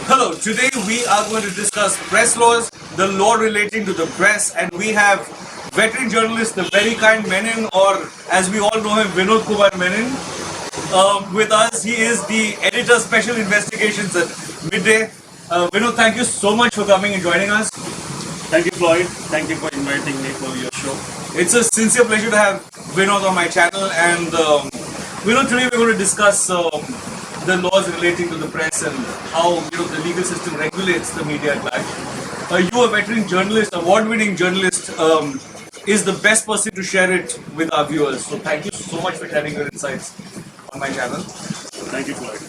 Hello, today we are going to discuss press laws, the law relating to the press, and we have veteran journalist, the very kind Menon, or as we all know him, Vinod Kumar Menon, with us. He is the editor special investigations at Midday. Vinod, thank you so much for coming and joining us. Thank you, Floyd. Thank you for inviting me for your show. It's a sincere pleasure to have Vinod on my channel, and Vinod, today we're going to discuss the laws relating to the press and how the legal system regulates the media at large. You, a veteran journalist, award-winning journalist, is the best person to share it with our viewers. So thank you so much for sharing your insights on my channel. Thank you, Floyd.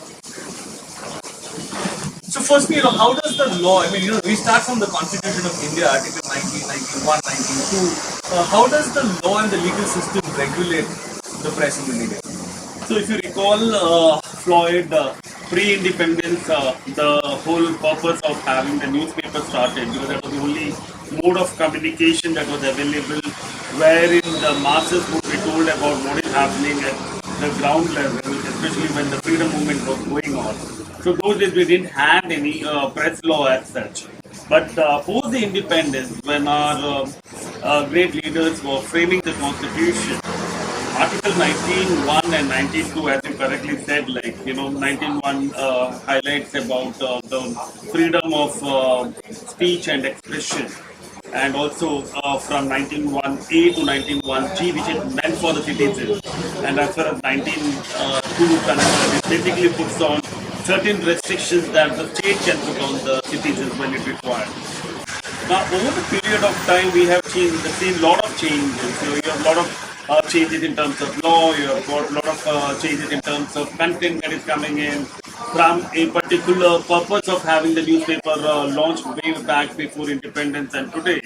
So firstly, how does the law, we start from the Constitution of India, Article 19, 91, 92. How does the law and the legal system regulate the press and the media? So, if you recall, Floyd, pre-independence, the whole purpose of having the newspaper started because that was the only mode of communication that was available, wherein the masses would be told about what is happening at the ground level, especially when the freedom movement was going on. So, those days we didn't have any press law as such. But post the independence, when our great leaders were framing the constitution, Article 19.1 and 19.2, as you correctly said, 19.1 highlights about the freedom of speech and expression, and also from 19.1a to 19.1g, which is meant for the citizens. And as far as 19.2 concerned, it basically puts on certain restrictions that the state can put on the citizens when it requires. Now, over the period of time, we have seen a lot of changes. So, you have a lot of changes in terms of law, you have got a lot of changes in terms of content that is coming in from a particular purpose of having the newspaper launched way back before independence, and today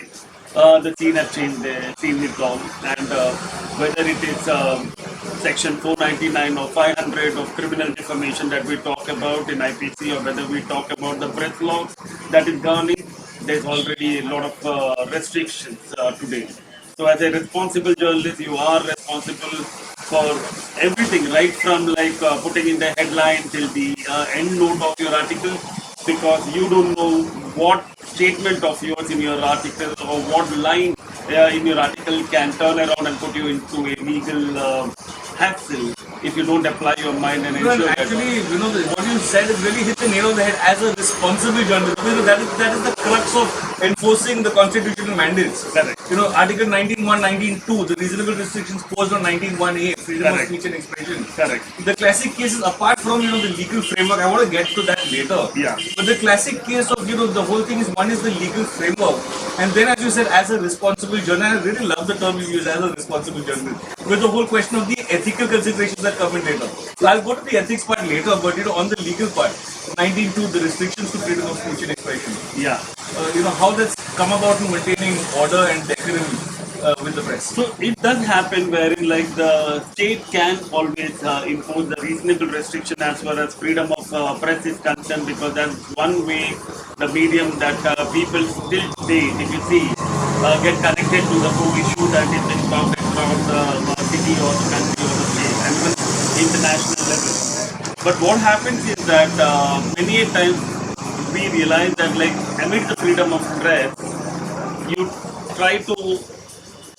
the scene has changed, seen it all. And whether it is section 499 or 500 of criminal defamation that we talk about in IPC, or whether we talk about the press laws that is governing, there's already a lot of restrictions today. So as a responsible journalist, you are responsible for everything, right from putting in the headline till the end note of your article, because you don't know what statement of yours in your article or what line in your article can turn around and put you into a legal hassle if you don't apply your mind and ensure actually, what you said is really hit the nail on the head as a responsible journalist. That is the crux of enforcing the constitutional mandates. Correct. Article 19.1, 19.2, the reasonable restrictions posed on 19.1a, freedom Correct. of speech and expression. Correct. The classic cases, apart from the legal framework, I want to get to that later. Yeah. But the classic case of the whole thing is, one is the legal framework, and then, as you said, as a responsible journalist, I really love the term you use, as a responsible journalist, with the whole question of the ethical considerations that come in later. So I'll go to the ethics part later, but on the legal part, 19.2, the restrictions to freedom of speech and expression. Yeah. How that's come about in maintaining order and decorum with the press. So it does happen wherein the state can always impose the reasonable restriction as far as freedom of press is concerned, because that's one way, the medium that people still today, if you see, get connected to the whole issue that is being talked across the city or the country or the state and even international level. But what happens is that many a times we realize that amid the freedom of press, you try to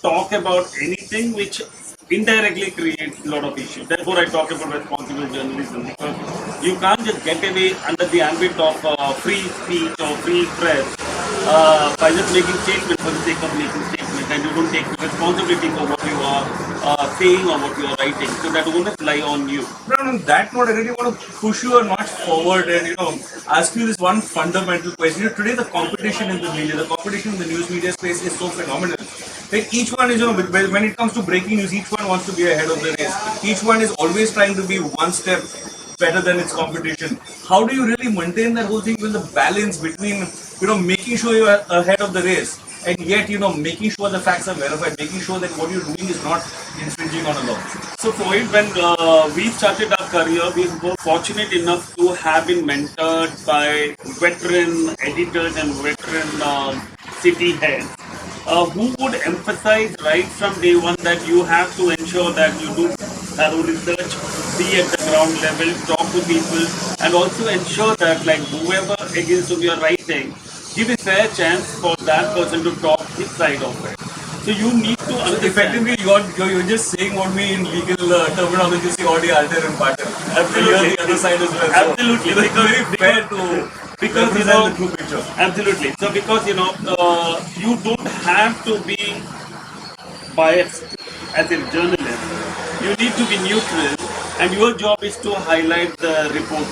talk about anything which indirectly creates a lot of issues. Therefore, I talk about responsible journalism, because you can't just get away under the ambit of free speech or free press by just making statements for the sake of making statements, and you don't take responsibility for what you are saying or what you are writing. So that won't lie on you. On that note, I really want to push you a notch forward and ask you this one fundamental question. Today, the competition in the media, the competition in the news media space is so phenomenal. Each one is, when it comes to breaking news, each one wants to be ahead of the race. Each one is always trying to be one step better than its competition. How do you really maintain that whole thing with the balance between, making sure you are ahead of the race, and yet, making sure the facts are verified, making sure that what you're doing is not infringing on a law? So, Floyd, when we started our career, we were fortunate enough to have been mentored by veteran editors and veteran city heads who would emphasize right from day one that you have to ensure that you do thorough research, be at the ground level, talk to people, and also ensure that like whoever against whom you are writing, give a fair chance for that person to talk his side of it. So you need to So understand. effectively, you're just saying what we in legal terminology say audi alter and pater. And you're Absolutely, the other side as well. So absolutely, it's very fair to because you represent know, the true picture. absolutely. So because you know, you don't have to be biased as a journalist. You need to be neutral, and your job is to highlight the report.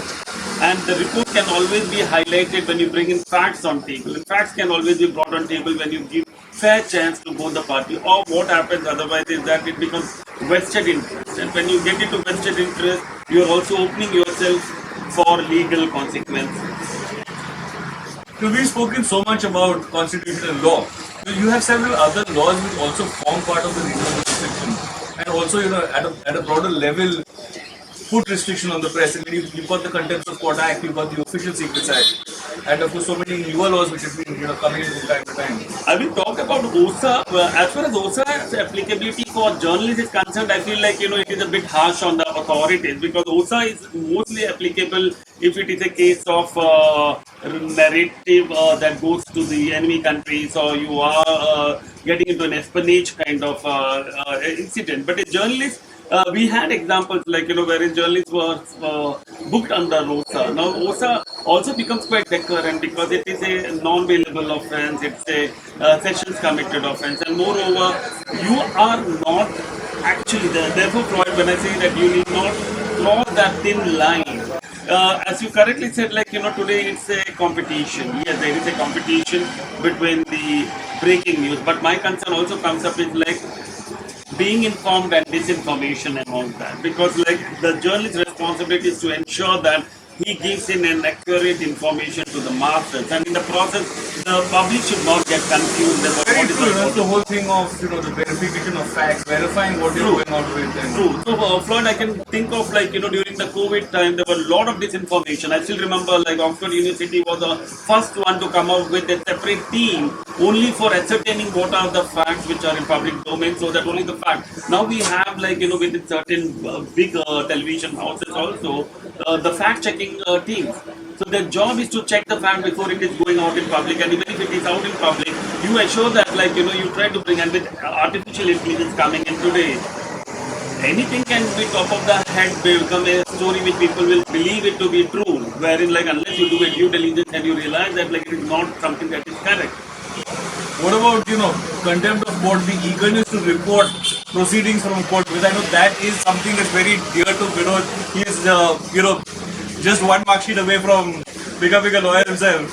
And the report can always be highlighted when you bring in facts on table. And facts can always be brought on table when you give fair chance to both the party. Or what happens otherwise is that it becomes vested interest. And when you get into vested interest, you are also opening yourself for legal consequences. So we've spoken so much about constitutional law. So you have several other laws which also form part of the reasonable restriction, and also at a broader level put restriction on the press. And then you've got the Contempt of Court Act, you've got the Official Secrets Act, and of course so many newer laws which have been coming in from time to time. I will talk about OSA. As far as OSA's applicability for journalists is concerned, I feel like it is a bit harsh on the authorities because OSA is mostly applicable if it is a case of narrative that goes to the enemy countries or you are getting into an espionage kind of incident. But a journalist, we had examples like wherein journalists were booked under OSA. Now OSA also becomes quite recurrent because it is a non-bailable offence, it's a sessions committed offence, and moreover, you are not actually there. Therefore, Floyd, when I say that you need not cross that thin line. As you correctly said, like today it's a competition. Yes, there is a competition between the breaking news, but my concern also comes up with like being informed and disinformation among that because like the journalist's responsibility is to ensure that he gives in an accurate information to the masses and in the process the public should not get confused about Very what is true. That's the important. whole thing of the verification of facts, verifying what you're True. going out with. And True. So, Floyd, I can think of like during the COVID time there were a lot of disinformation. I still remember like Oxford University was the first one to come up with a separate team only for ascertaining what are the facts which are in public domain, so that only the facts. Now we have like within certain big television houses also the fact checking teams. So their job is to check the fact before it is going out in public, and even if it is out in public, you assure that like you try to bring, and with artificial intelligence coming in today, anything can be top of the head become a story which people will believe it to be true. Wherein like unless you do a due diligence and you realize that like it is not something that is correct. what about contempt of court, the eagerness to report proceedings from court? Because I know that is something that's very dear to Vinod. He is just one mark sheet away from becoming a lawyer himself.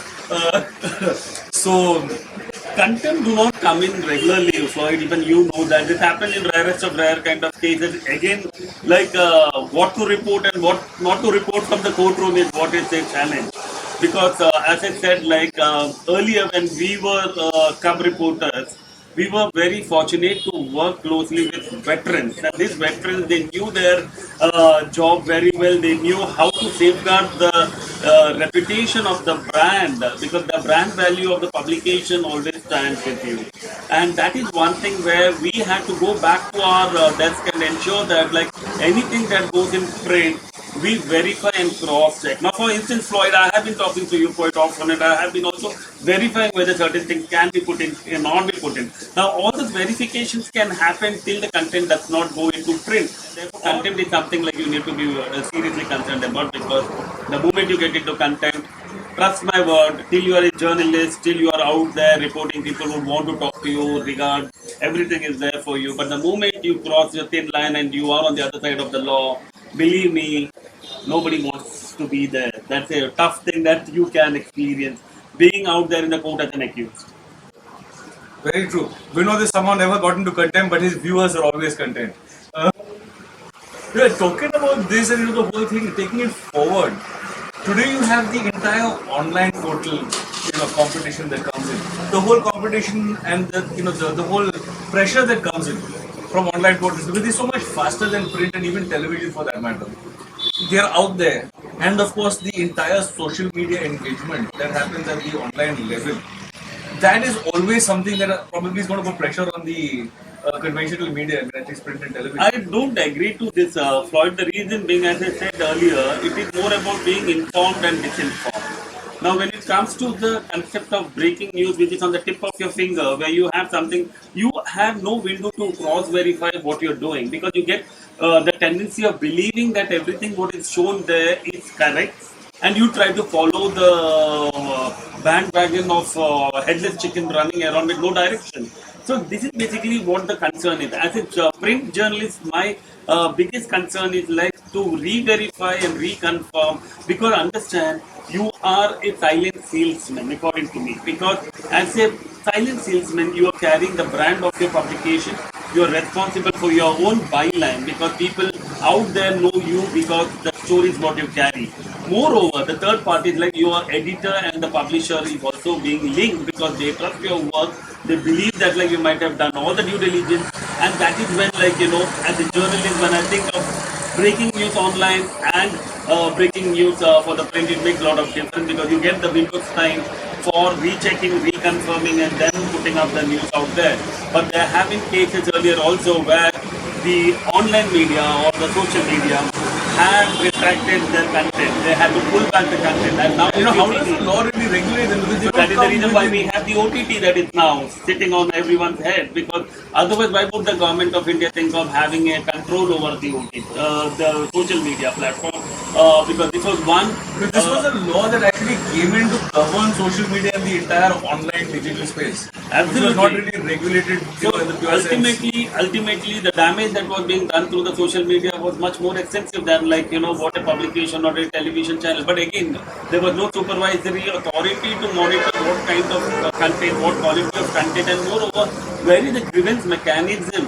So Content do not come in regularly, Floyd. Even you know that this happens in rarest of rare kind of cases. Again, like what to report and what not to report from the courtroom is what is a challenge. Because as I said, like earlier when we were cub reporters, we were very fortunate to work closely with veterans. And these veterans, they knew their job very well. They knew how to safeguard the reputation of the brand because the brand value of the publication always stands with you. And that is one thing where we had to go back to our desk and ensure that like anything that goes in print, we verify and cross check. Now, for instance, Floyd, I have been talking to you quite often, and I have been also verifying whether certain things can be put in, cannot be put in. Now, all those verifications can happen till the content does not go into print. Therefore, content is something like you need to be seriously concerned about because the moment you get into content, trust my word, till you are a journalist, till you are out there reporting, people would want to talk to you, regard, everything is there for you. But the moment you cross your thin line and you are on the other side of the law, believe me, nobody wants to be there. That's a tough thing that you can experience, being out there in the court as an accused. very true. Vinod is someone never got into contempt, but his viewers are always content. Yeah, talking about this and the whole thing, taking it forward. Today you have the entire online portal, competition that comes in. The whole competition and the whole pressure that comes in from online portals because they're so much faster than print and even television for that matter. They're out there, and of course the entire social media engagement that happens at the online level. That is always something that probably is going to put pressure on the conventional media, I mean, at least print and television. I don't agree to this, Floyd. The reason being, as I said earlier, it is more about being informed and disinformed. Now, when it comes to the concept of breaking news, which is on the tip of your finger, where you have something, you have no window to cross-verify what you're doing because you get the tendency of believing that everything what is shown there is correct, and you try to follow the bandwagon of headless chicken running around with no direction. So this is basically what the concern is. As a print journalist, my biggest concern is like to re-verify and reconfirm, because understand you are a silent salesman according to me. Because as a silent salesman, you are carrying the brand of your publication. You are responsible for your own byline because people out there know you because the story is what you carry. Moreover, the third party is like your editor and the publisher is also being linked because they trust your work. They believe that like you might have done all the due diligence, and that is when like as a journalist, when I think of breaking news online and breaking news for the print, it makes a lot of difference because you get the windows time for rechecking, reconfirming, and then putting up the news out there. But there have been cases earlier also where the online media or the social media have retracted their content. They had to pull back the content, and now How does the law really regulate them? Because they that don't is the come reason why within- we have the OTT that is now sitting on everyone's head. Because otherwise, why would the government of India think of having a control over the OTT, the social media platform? Because this was one. Because this was a law that actually came in to govern social media and the entire online digital space. It was not really regulated in the pure sense. Ultimately, the damage that was being done through the social media was much more extensive than like what a publication or a television channel. But again, there was no supervisory authority to monitor what kind of content, what quality of content, and moreover, where is the grievance mechanism?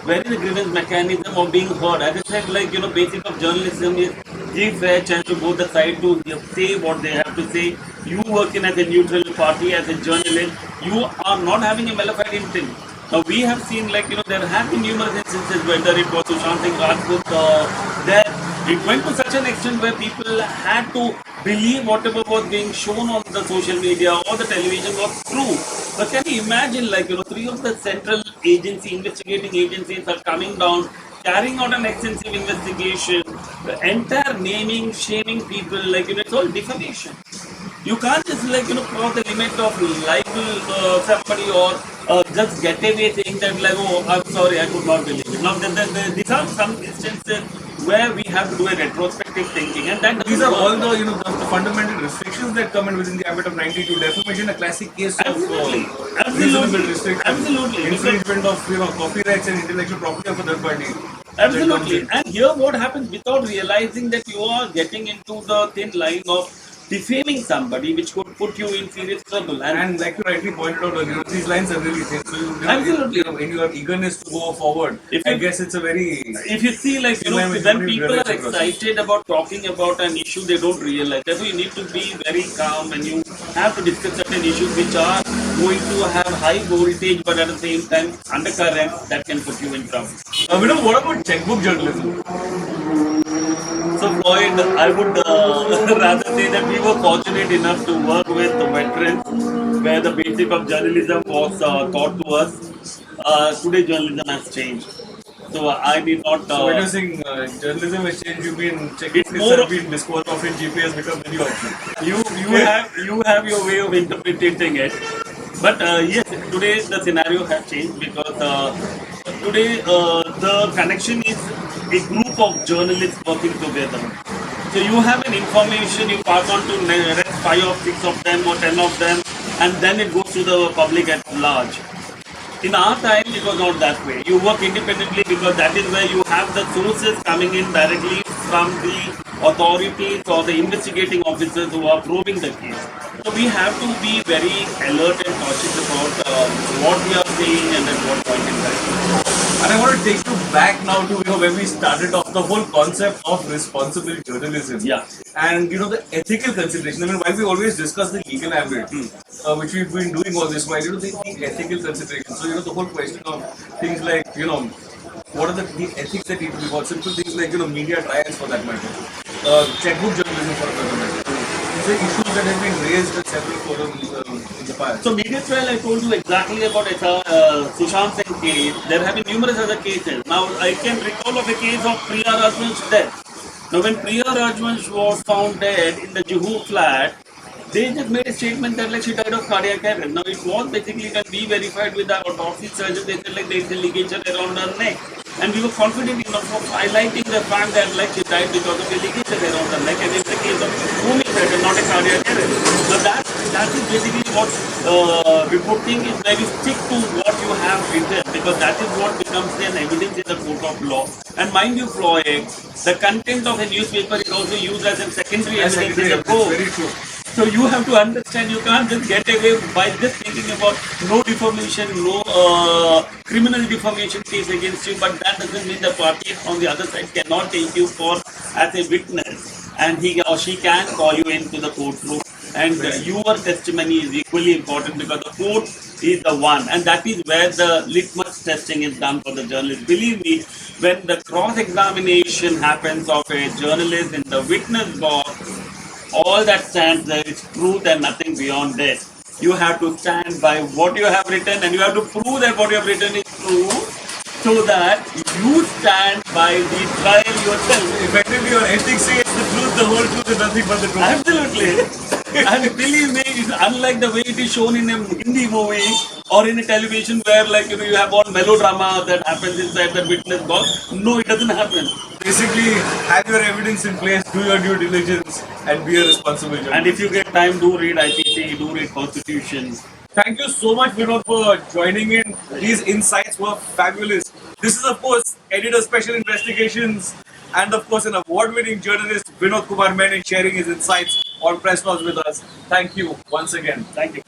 Where is the grievance mechanism of being heard? As I said, like basic of journalism is give fair chance to both the side to say what they have to say. You working as a neutral party, as a journalist, you are not having a malified intent. Now we have seen like there have been numerous instances whether it was Sushant Singh Rajput, there it went to such an extent where people had to believe whatever was being shown on the social media or the television was true. But can you imagine like three of the central agency investigating agencies are coming down, carrying out an extensive investigation, the entire naming, shaming people, like it's all defamation. You can't just like cross the limit of libel somebody or just get away saying that like, oh, I'm sorry, I could not believe it. Now these are some instances where we have to do a retrospective thinking, and that These are all the doesn't the fundamental restrictions that come in within the ambit of 92. Defamation, a classic case Absolutely. of reasonable restriction, Absolutely. infringement of copyrights and intellectual property of a third party. Absolutely. And here what happens without realizing that you are getting into the thin line of defaming somebody which could put you in serious trouble. And like you rightly pointed out earlier, these lines are really thin. So Absolutely. In your eagerness to go forward, I guess it's a very. If you see like when people are excited about talking about an issue, they don't realize. Therefore, you need to be very calm and you have to discuss certain issues which are going to have high voltage, but at the same time undercurrent that can put you in trouble. What about checkbook journalism? So Floyd, I would rather say that we were fortunate enough to work with the veterans where the basic of journalism was taught to us. Today journalism has changed. So I did not... So when you're saying journalism has changed, you mean checkbooks have been disposed of in GPS because the new option. You have your way of interpreting it. But yes, today the scenario has changed because today the connection is a group of journalists working together. So you have an information, you pass on to rest 5 or 6 of them or 10 of them, and then it goes to the public at large. In our time, it was not that way. You work independently because that is where you have the sources coming in directly from the authorities or the investigating officers who are probing the case. So we have to be very alert and cautious about what we are saying and at what point in time. And I want to take you back now to when we started off the whole concept of responsible journalism. Yeah. And the ethical consideration. I mean, while we always discuss the legal ambit, which we've been doing all this while, the ethical consideration. So the whole question of things like what are the ethics that need to be involved? Simple things like media trials for that matter, checkbook journalism for that matter. So the issues that have been raised at several forums in the past. So media trial, I told you exactly about Sushant Singh case. There have been numerous other cases. Now I can recall of a case of Priya Rajvansh's death. Now when Priya Rajvansh was found dead in the Juhu flat, they just made a statement that like she died of cardiac arrest. Now it was basically when we verified with the autopsy surgeon, they said like there is a ligature around her neck. And we were confident enough of highlighting the fact that like she died because of a ligature around her neck, and it's a case of booming heart and not a cardiac arrest. Now that is basically what reporting is, where you stick to what you have written, because that is what becomes an evidence in the court of law. And mind you, Floyd, the content of a newspaper is also used as a secondary evidence in the court. Very true. So you have to understand, you can't just get away by just thinking about no defamation, no criminal defamation case against you, but that doesn't mean the party on the other side cannot take you for as a witness, and he or she can call you into the courtroom, and your testimony is equally important, because the court is the one, and that is where the litmus testing is done for the journalist. Believe me, when the cross-examination happens of a journalist in the witness box, all that stands there is truth and nothing beyond that. You have to stand by what you have written, and you have to prove that what you have written is true, so that you stand by the trial yourself. Effectively, your ethics says the truth, the whole truth, and nothing but the truth. Absolutely. And believe me, it's unlike the way it is shown in a Hindi movie or in a television where, like, you have all melodrama that happens inside the witness box. No, it doesn't happen. Basically, have your evidence in place, do your due diligence, and be a responsible journalist. And if you get time, do read IPC, do read Constitution. Thank you so much, Vinod, for joining in. These insights were fabulous. This is, of course, Editor Special Investigations, and of course, an award-winning journalist, Vinod Kumar Menon, sharing his insights on Press Laws with us. Thank you once again. Thank you.